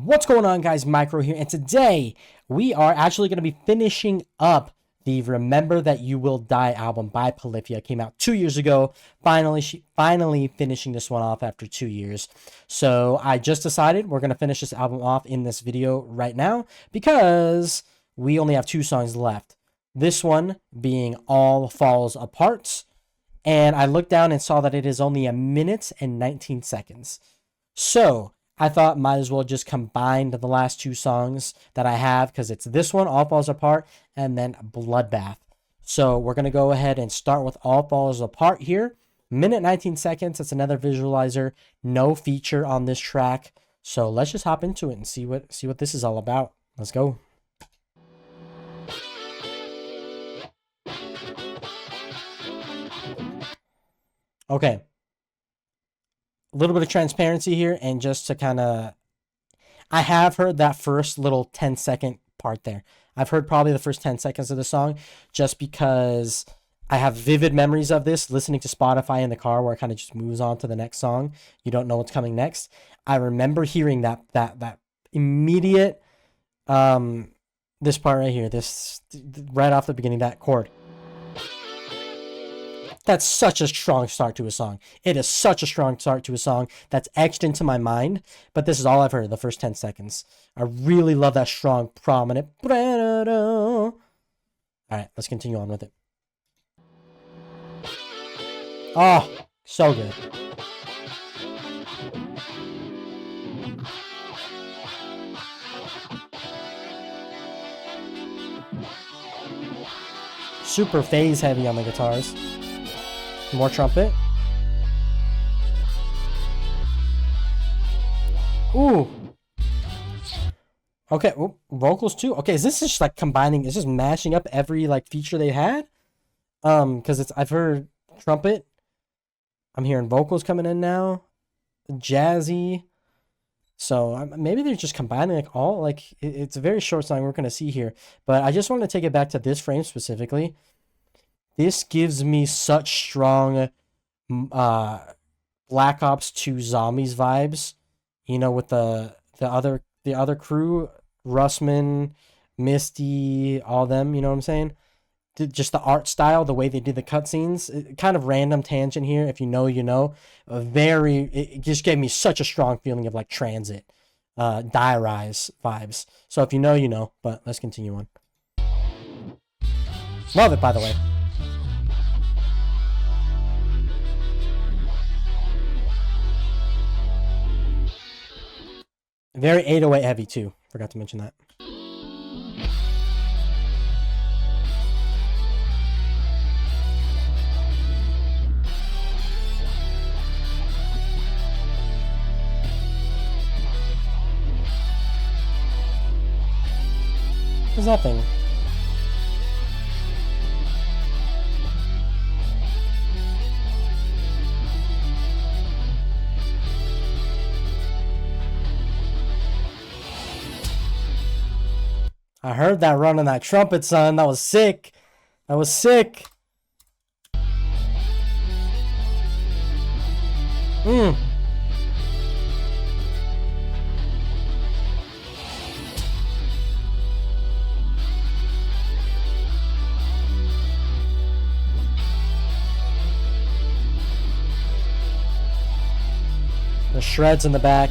What's going on, guys? Micro here, and today we are actually going to be finishing up the Remember That You Will Die album by Polyphia. It came out 2 years ago. Finally finishing this one off after 2 years. So I just decided we're going to finish this album off in this video right now because we only have 2 songs left. This one being All Falls Apart, and I looked down and saw that it is only 1 minute and 19 seconds. So I thought might as well just combine the last 2 songs that I have, because it's this one, All Falls Apart, and then Bloodbath. So we're going to go ahead and start with All Falls Apart here. 1:19 seconds. It's another visualizer. No feature on this track. So let's just hop into it and see what this is all about. Let's go. Okay. A little bit of transparency here, and just to kind of, I have heard that first little 10-second part there. I've heard probably the first 10 seconds of the song, just because I have vivid memories of this listening to Spotify in the car, where it kind of just moves on to the next song. You don't know what's coming next. I remember hearing that immediate this part right here, this right off the beginning, that chord. That's such a strong start to a song. It is such a strong start to a song that's etched into my mind. But this is all I've heard, the first 10 seconds. I really love that strong, prominent. All right, let's continue on with it. Oh, so good. Super phase heavy on the guitars. More trumpet. Ooh. Okay, ooh, vocals too. Okay, is this just like combining, is this mashing up every like feature they had? Because I've heard trumpet. I'm hearing vocals coming in now. Jazzy. So maybe they're just combining like all, like it's a very short song we're gonna see here. But I just want to take it back to this frame specifically. This gives me such strong Black Ops 2 Zombies vibes, you know, with the other crew, Russman, Misty, all them, you know what I'm saying? Just the art style, the way they did the cutscenes, kind of random tangent here. If you know, you know. It just gave me such a strong feeling of like Transit, Die Rise vibes. So if you know, you know. But let's continue on. Love it, by the way. Very 808 heavy too. Forgot to mention that. There's nothing. I heard that run on that trumpet, son. That was sick. That was sick. The shreds in the back.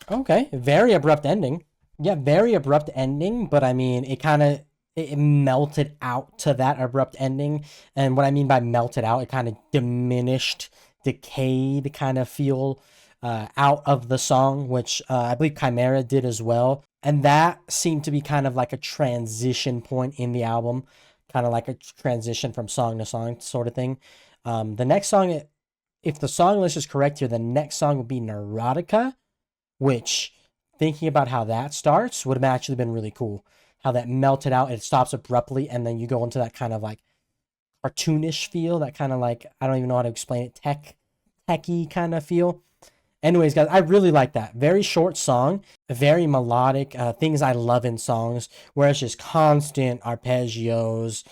Okay, very abrupt ending. Yeah, very abrupt ending, but I mean, it melted out to that abrupt ending. And what I mean by melted out, it kind of diminished, decayed kind of feel out of the song, which I believe Chimera did as well. And that seemed to be kind of like a transition point in the album, kind of like a transition from song to song sort of thing. The next song, if the song list is correct here, the next song would be Neurotica, which, thinking about how that starts, would have actually been really cool. How that melted out, it stops abruptly, and then you go into that kind of like cartoonish feel, that kind of like, I don't even know how to explain it, techy kind of feel. Anyways, guys, I really like that. Very short song, very melodic, things I love in songs, where it's just constant arpeggios,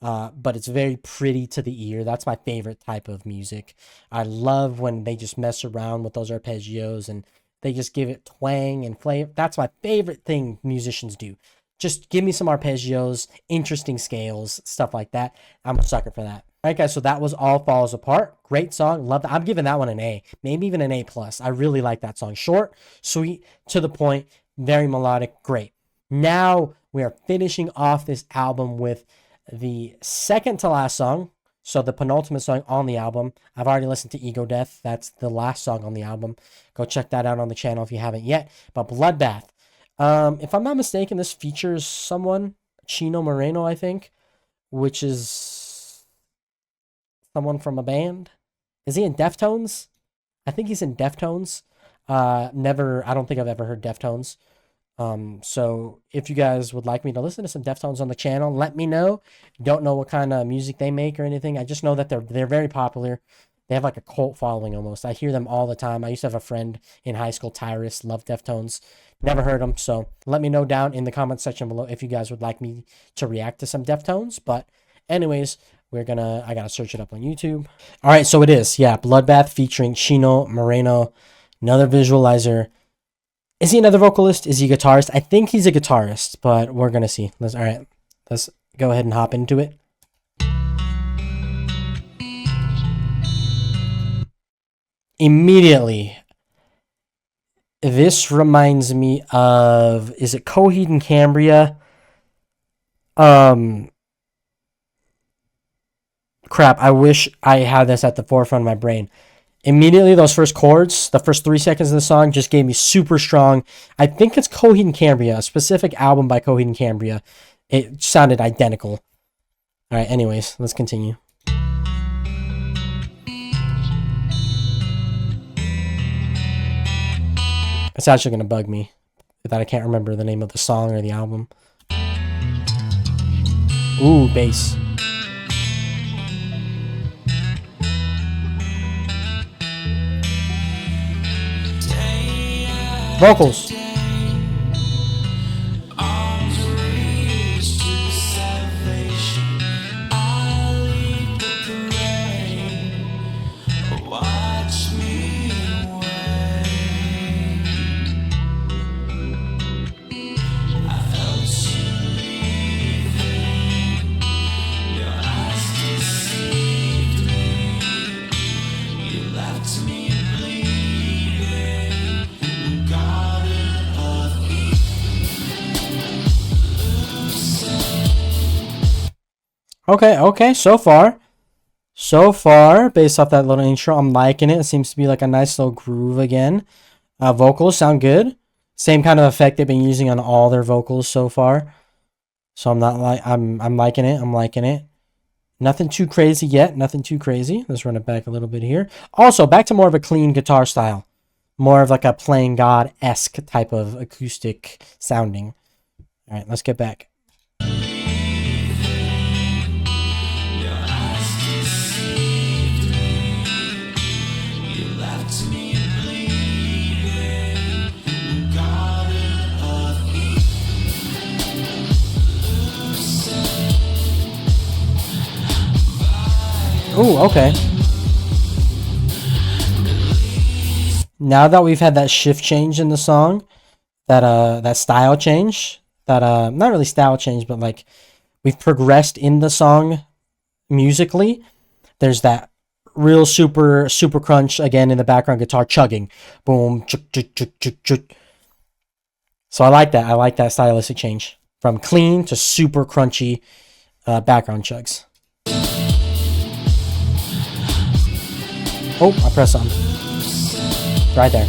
but it's very pretty to the ear. That's my favorite type of music. I love when they just mess around with those arpeggios and they just give it twang and flavor. That's my favorite thing musicians do. Just give me some arpeggios, interesting scales, stuff like that. I'm a sucker for that. All right, guys, so that was All Falls Apart. Great song. Love that. I'm giving that one an A, maybe even an A+. I really like that song. Short, sweet, to the point, very melodic, great. Now we are finishing off this album with the second to last song. So the penultimate song on the album. I've already listened to Ego Death. That's the last song on the album. Go check that out on the channel if you haven't yet. But Bloodbath. If I'm not mistaken, this features someone, Chino Moreno, I think, which is someone from a band. Is he in Deftones? I think he's in Deftones. I don't think I've ever heard Deftones. So if you guys would like me to listen to some Deftones on the channel, let me know. Don't know what kind of music they make or anything. I just know that they're very popular. They have like a cult following almost. I hear them all the time. I used to have a friend in high school, Tyrus, loved Deftones. Never heard them. So let me know down in the comment section below if you guys would like me to react to some Deftones. But anyways, I gotta search it up on YouTube. All right, so it is. Yeah, Bloodbath featuring Chino Moreno, another visualizer. Is he another vocalist? Is he a guitarist? I think he's a guitarist, but we're gonna see. All right, let's go ahead and hop into it. Immediately, this reminds me of, is it Coheed and Cambria? Crap, I wish I had this at the forefront of my brain. Immediately, those first chords, the first 3 seconds of the song just gave me super strong. I think it's Coheed and Cambria, a specific album by Coheed and Cambria. It sounded identical. All right, anyways, let's continue. It's actually going to bug me that I can't remember the name of the song or the album. Ooh, bass. Vocals. Okay, so far, based off that little intro, I'm liking it. It seems to be like a nice little groove again. Vocals sound good. Same kind of effect they've been using on all their vocals so far. So I'm liking it. I'm liking it. Nothing too crazy yet. Nothing too crazy. Let's run it back a little bit here. Also, back to more of a clean guitar style. More of like a Playing God-esque type of acoustic sounding. All right, let's get back. Ooh, okay. Now that we've had that shift change in the song, that style change, not really style change, but like we've progressed in the song musically. There's that real super crunch again in the background guitar chugging, boom, chuk, chuk, chuk, chuk, chuk. So I like that. I like that stylistic change from clean to super crunchy background chugs. Oh, I pressed something. Right there.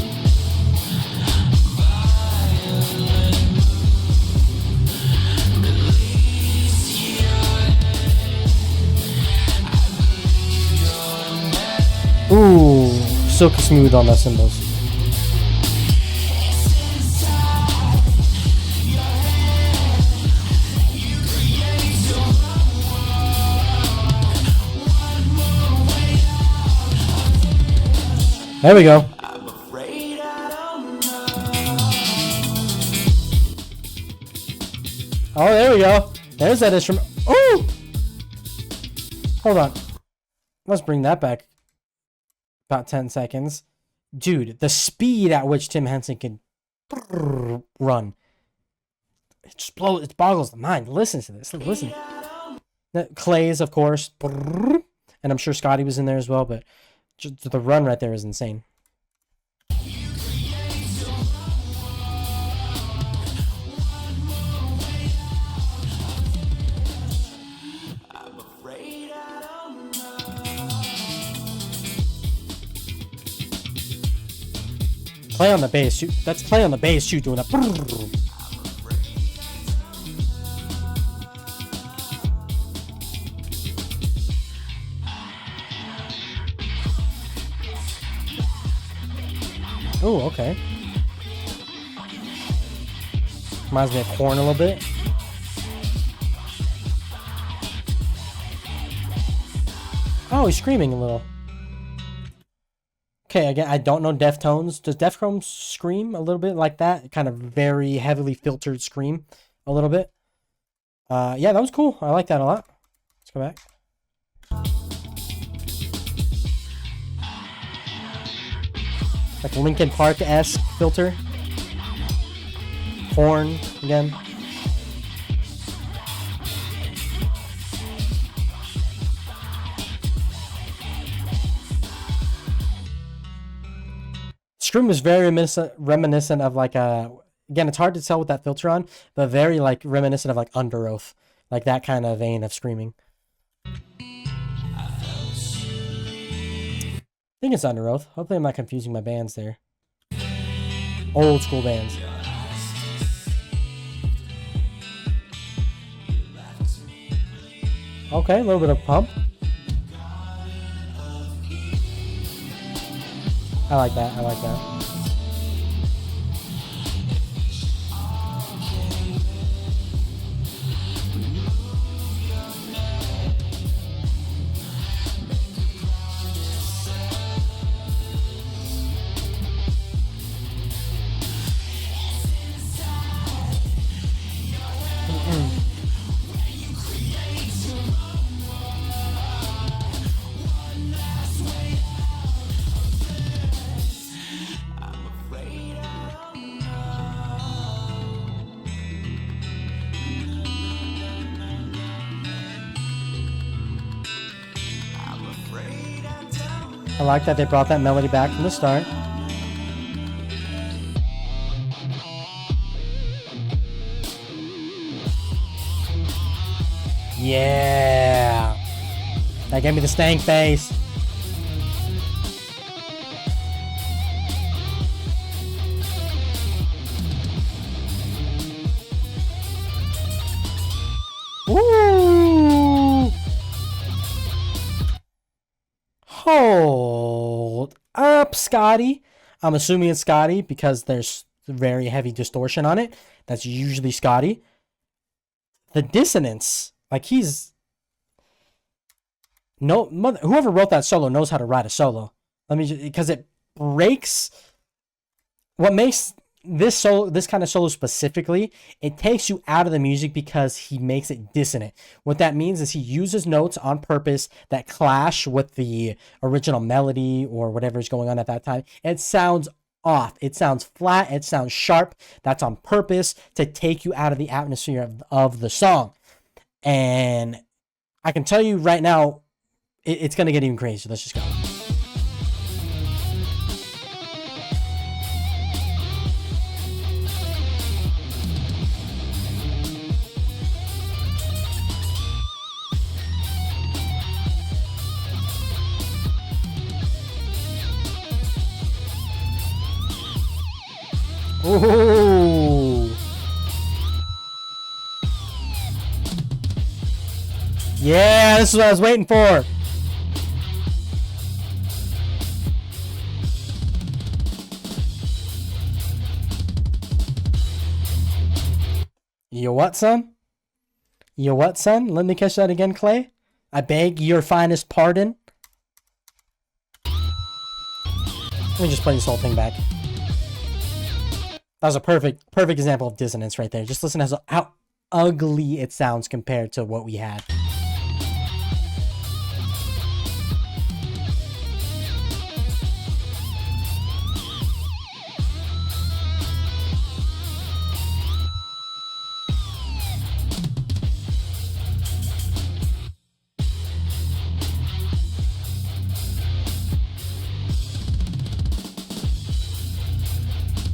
Ooh, silky smooth on the cymbals. There we go. Oh, there we go. There's that instrument. Ooh! Hold on. Let's bring that back about 10 seconds. Dude, the speed at which Tim Henson can run. It boggles the mind. Listen to this. Listen. Clay's, of course. And I'm sure Scotty was in there as well, but just the run right there is insane. Clay on the bass. Shoot. That's Clay on the bass. Shoot, doing a. Oh, okay. Reminds me of Korn a little bit. Oh, he's screaming a little. Okay, again, I don't know Deftones. Does Deftones scream a little bit like that? Kind of very heavily filtered scream a little bit. Yeah, that was cool. I like that a lot. Let's go back. Like Linkin Park-esque filter. Horn again. Scream was very reminiscent of like a. Again, it's hard to tell with that filter on, but very like reminiscent of like Under Oath, like that kind of vein of screaming. I think it's Under Oath. Hopefully, I'm not confusing my bands there. Old school bands. Okay, a little bit of pump. I like that. I like that. I like that they brought that melody back from the start. Yeah. That gave me the stank face. Woo! Hold up, Scotty. I'm assuming it's Scotty because there's very heavy distortion on it. That's usually Scotty. The dissonance, like whoever wrote that solo knows how to write a solo. Because it breaks. What makes this kind of solo specifically, it takes you out of the music because he makes it dissonant. What that means is he uses notes on purpose that clash with the original melody or whatever is going on at that time. It sounds off. It sounds flat. It sounds sharp. That's on purpose to take you out of the atmosphere of the song. And I can tell you right now, it's going to get even crazier. Let's just go. Ooh. Yeah, this is what I was waiting for. You what, son? You what, son? Let me catch that again, Clay. I beg your finest pardon. Let me just play this whole thing back. That was a perfect example of dissonance right there. Just listen to how ugly it sounds compared to what we had.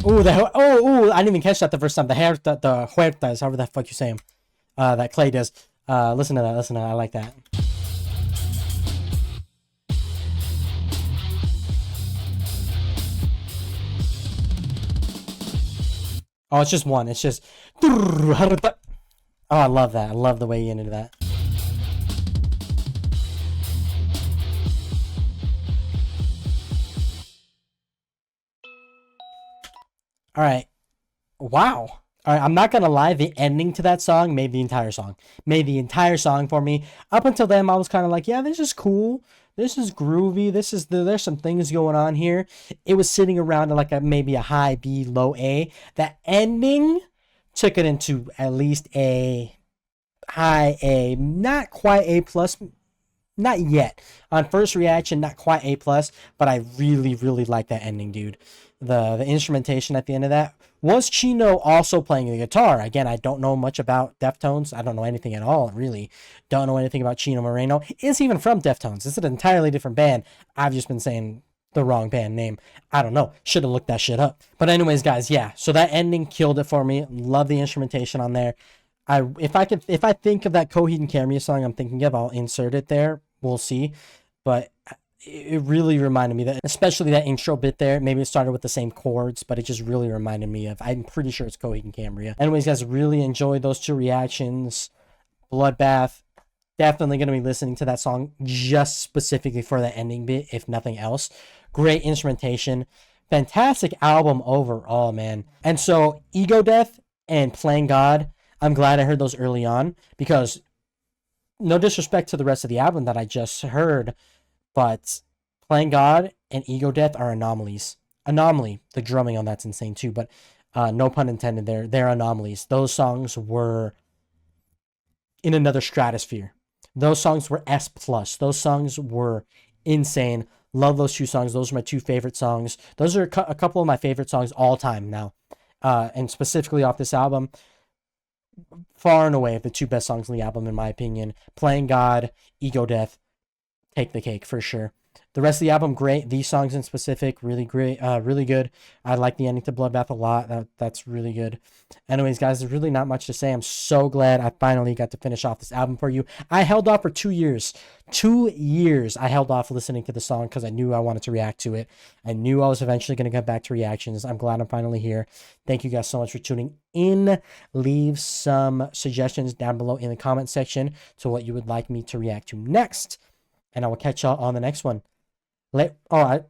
Ooh, I didn't even catch that the first time. The huertas, however the fuck you say them. That Clay does. Listen to that. Listen to that. I like that. Oh, it's just one. It's just. Oh, I love that. I love the way you ended that. All right. Wow. All right, I'm not gonna lie. The ending to that song made the entire song. Made the entire song for me. Up until then, I was kind of like, yeah, this is cool. This is groovy. There's some things going on here. It was sitting around at like maybe a high B, low A. That ending took it into at least a high A, not quite A plus, not yet. On first reaction, not quite A plus, but I really, really like that ending, dude. The instrumentation at the end of that. Was Chino also playing the guitar? Again, I don't know much about Deftones. I don't know anything at all, really. Don't know anything about Chino Moreno. Is he even from Deftones? It's an entirely different band. I've just been saying the wrong band name. I don't know. Should have looked that shit up. But anyways, guys, yeah. So that ending killed it for me. Love the instrumentation on there. If I think of that Coheed and Cambria song I'm thinking of, I'll insert it there. We'll see. But it really reminded me that, especially that intro bit there. Maybe it started with the same chords, but it just really reminded me of. I'm pretty sure it's Coheed and Cambria. Anyways, guys, really enjoyed those two reactions. Bloodbath. Definitely going to be listening to that song just specifically for that ending bit, if nothing else. Great instrumentation. Fantastic album overall, man. And so, Ego Death and Playing God, I'm glad I heard those early on, because no disrespect to the rest of the album that I just heard, but Playing God and Ego Death are anomalies. Anomaly. The drumming on that's insane too, but no pun intended there. They're anomalies. Those songs were in another stratosphere. Those songs were S+. Those songs were insane. Love those two songs. Those are my two favorite songs. Those are a couple of my favorite songs all time now. And specifically off this album, far and away the two best songs on the album, in my opinion. Playing God, Ego Death, take the cake for sure. The rest of the album, great. These songs in specific, really great, really good. I like the ending to Bloodbath a lot. That's really good. Anyways, guys, there's really not much to say. I'm so glad I finally got to finish off this album for you. I held off for 2 years. 2 years I held off listening to the song because I knew I wanted to react to it. I knew I was eventually going to get back to reactions. I'm glad I'm finally here. Thank you guys so much for tuning in. Leave some suggestions down below in the comment section to what you would like me to react to next. And I will catch y'all on the next one. I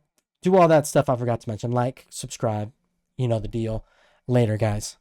do all that stuff I forgot to mention. Like, subscribe. You know the deal. Later, guys.